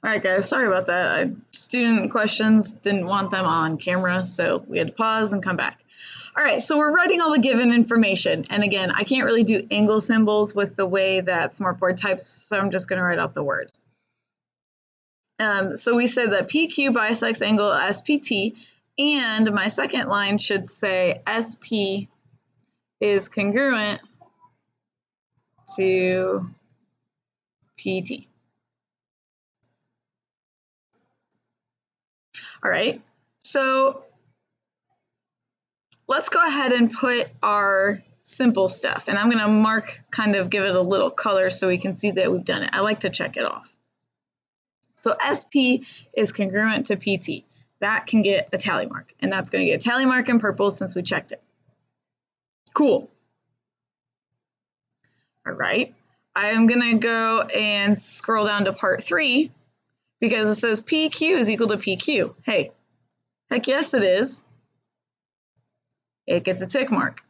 All right, guys, sorry about that. Student questions, didn't want them on camera, so we had to pause and come back. All right, so we're writing all the given information. And again, I can't really do angle symbols with the way that Smartboard types, so I'm just going to write out the words. So we said that PQ bisects angle SPT, and my second line should say SP is congruent to PT. All right, so let's go ahead and put our simple stuff, and I'm going to mark, kind of give it a little color so we can see that we've done it. I like to check it off. So SP is congruent to PT. That can get a tally mark, and that's going to get a tally mark in purple since we checked it. Cool. All right, I am going to go and scroll down to part 3 because it says PQ is equal to PQ. Hey, heck yes it is. It gets a tick mark.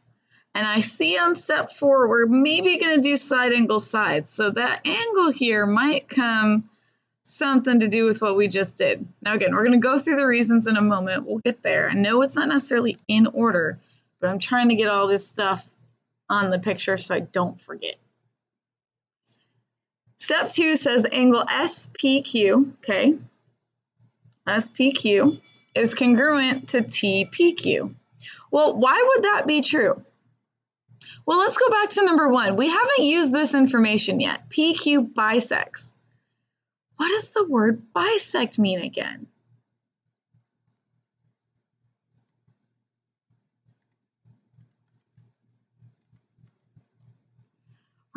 And I see on step 4, we're maybe going to do side angle sides. So that angle here might come something to do with what we just did. Now again, we're going to go through the reasons in a moment. We'll get there. I know it's not necessarily in order, but I'm trying to get all this stuff on the picture so I don't forget. Step 2 says angle SPQ, okay? SPQ is congruent to TPQ. Well, why would that be true? Well, let's go back to number 1. We haven't used this information yet. PQ bisects. What does the word bisect mean again?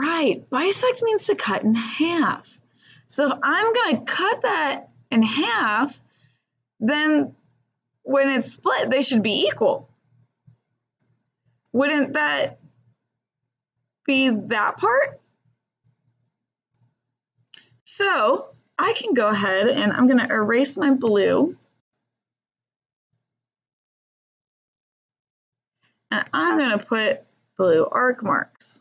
Right, bisect means to cut in half. So if I'm going to cut that in half, then when it's split, they should be equal. Wouldn't that be that part? So I can go ahead and I'm going to erase my blue. And I'm going to put blue arc marks.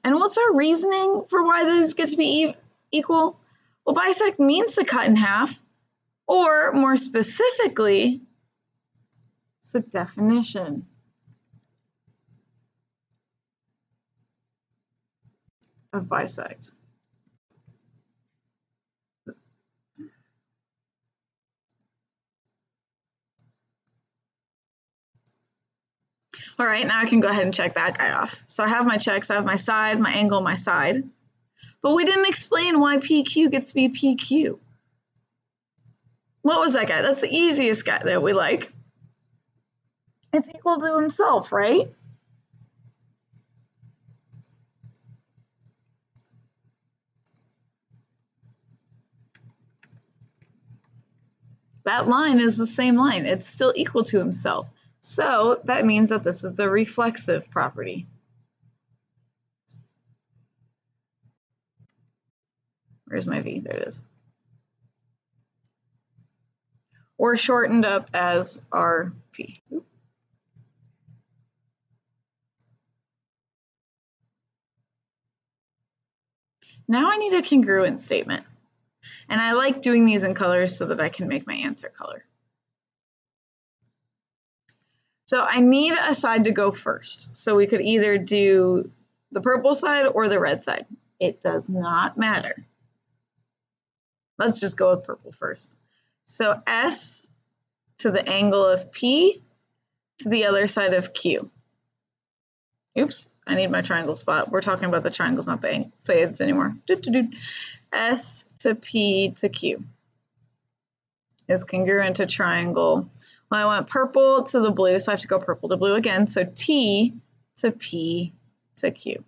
And what's our reasoning for why these get to be equal? Well, bisect means to cut in half, or more specifically, it's the definition of bisect. All right, now I can go ahead and check that guy off. So I have my checks, I have my side, my angle, my side. But we didn't explain why PQ gets to be PQ. What was that guy? That's the easiest guy that we like. It's equal to himself, right? That line is the same line. It's still equal to himself. So that means that this is the reflexive property. Where's my V? There it is. Or shortened up as RP. Now I need a congruent statement. And I like doing these in colors so that I can make my answer color. So I need a side to go first. So we could either do the purple side or the red side. It does not matter. Let's just go with purple first. So S to the angle of P to the other side of Q. Oops, I need my triangle spot. We're talking about the triangles, not the sides anymore. S to P to Q is congruent to triangle. Well, I want purple to the blue, so I have to go purple to blue again. So T to P to Q.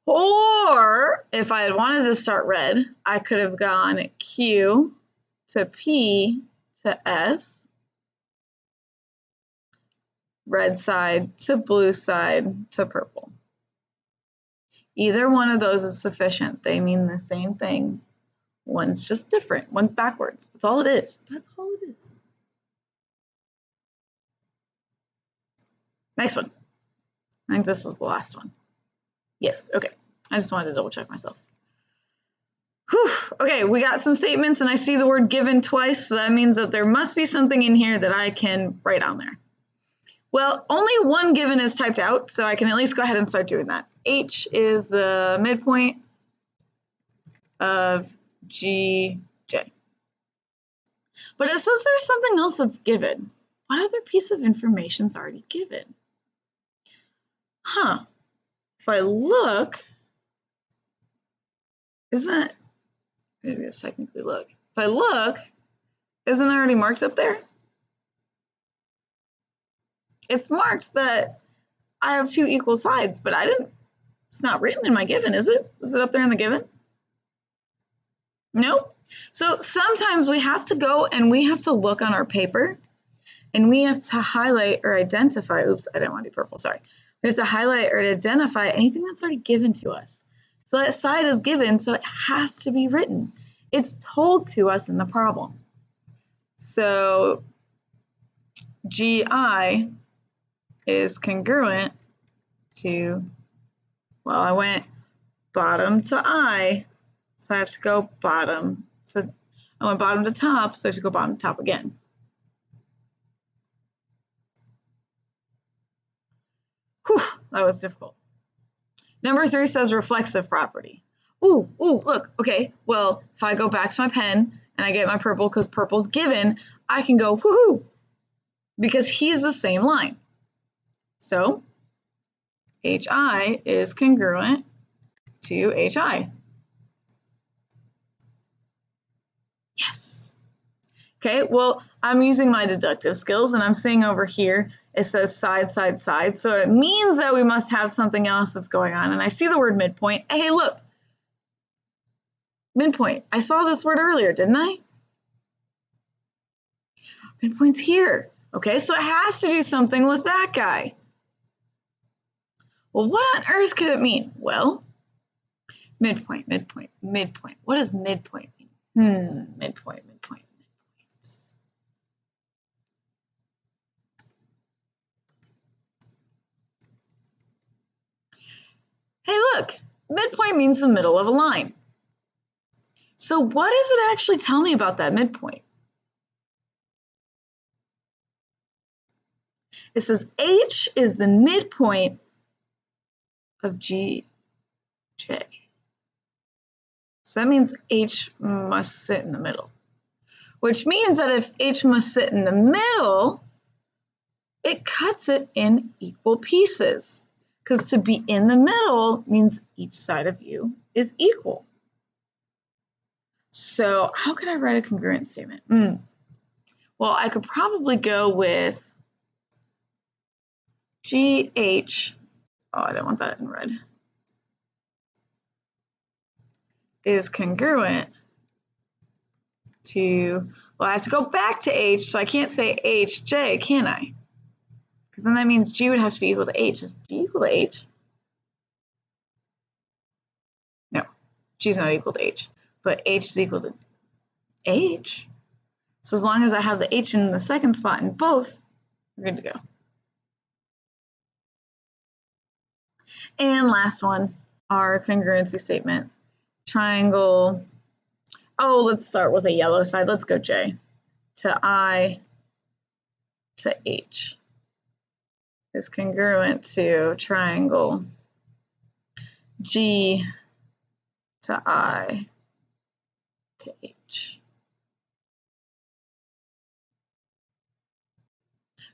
Or if I had wanted to start red, I could have gone Q to P to S, red side to blue side to purple. Either one of those is sufficient. They mean the same thing. One's just different. One's backwards. That's all it is. That's all it is. Next one. I think this is the last one. Yes, okay. I just wanted to double check myself. Whew. Okay, we got some statements and I see the word given twice, so that means that there must be something in here that I can write on there. Well, only one given is typed out, so I can at least go ahead and start doing that. H is the midpoint of GJ. But it says there's something else that's given. What other piece of information is already given? Huh. If I look, isn't, maybe let's technically look. If I look, isn't it already marked up there? It's marked that I have two equal sides, but it's not written in my given, is it? Is it up there in the given? Nope. So sometimes we have to go and we have to look on our paper and we have to highlight or identify, oops, I didn't want to do purple, sorry. We have to highlight or identify anything that's already given to us. So that side is given, so it has to be written. It's told to us in the problem. So GI is congruent to, well, I went bottom to I, so I have to go bottom. So I went bottom to top, so I have to go bottom to top again. Whew, that was difficult. Number 3 says reflexive property. Ooh, look, okay, well, if I go back to my pen and I get my purple because purple's given, I can go woohoo, because he's the same line. So HI is congruent to HI. Yes. Okay, well, I'm using my deductive skills and I'm seeing over here, it says side, side, side. So it means that we must have something else that's going on. And I see the word midpoint. Hey, look, midpoint. I saw this word earlier, didn't I? Midpoint's here. Okay, so it has to do something with that guy. Well, what on earth could it mean? Well, midpoint. What does midpoint mean? Midpoint. Hey, look, midpoint means the middle of a line. So what does it actually tell me about that midpoint? It says H is the midpoint of GJ. So that means H must sit in the middle, which means that if H must sit in the middle, it cuts it in equal pieces, because to be in the middle means each side of you is equal. So how could I write a congruent statement? Well, I could probably go with GH, oh, I don't want that in red, is congruent to, well, I have to go back to H, so I can't say HJ, can I? Because then that means G would have to be equal to H. Is G equal to H? No, G's not equal to H, but H is equal to H. So as long as I have the H in the second spot in both, we're good to go. And last one, our congruency statement. Triangle, oh, let's start with a yellow side. Let's go J to I to H is congruent to triangle G to I to H.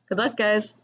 Good luck, guys.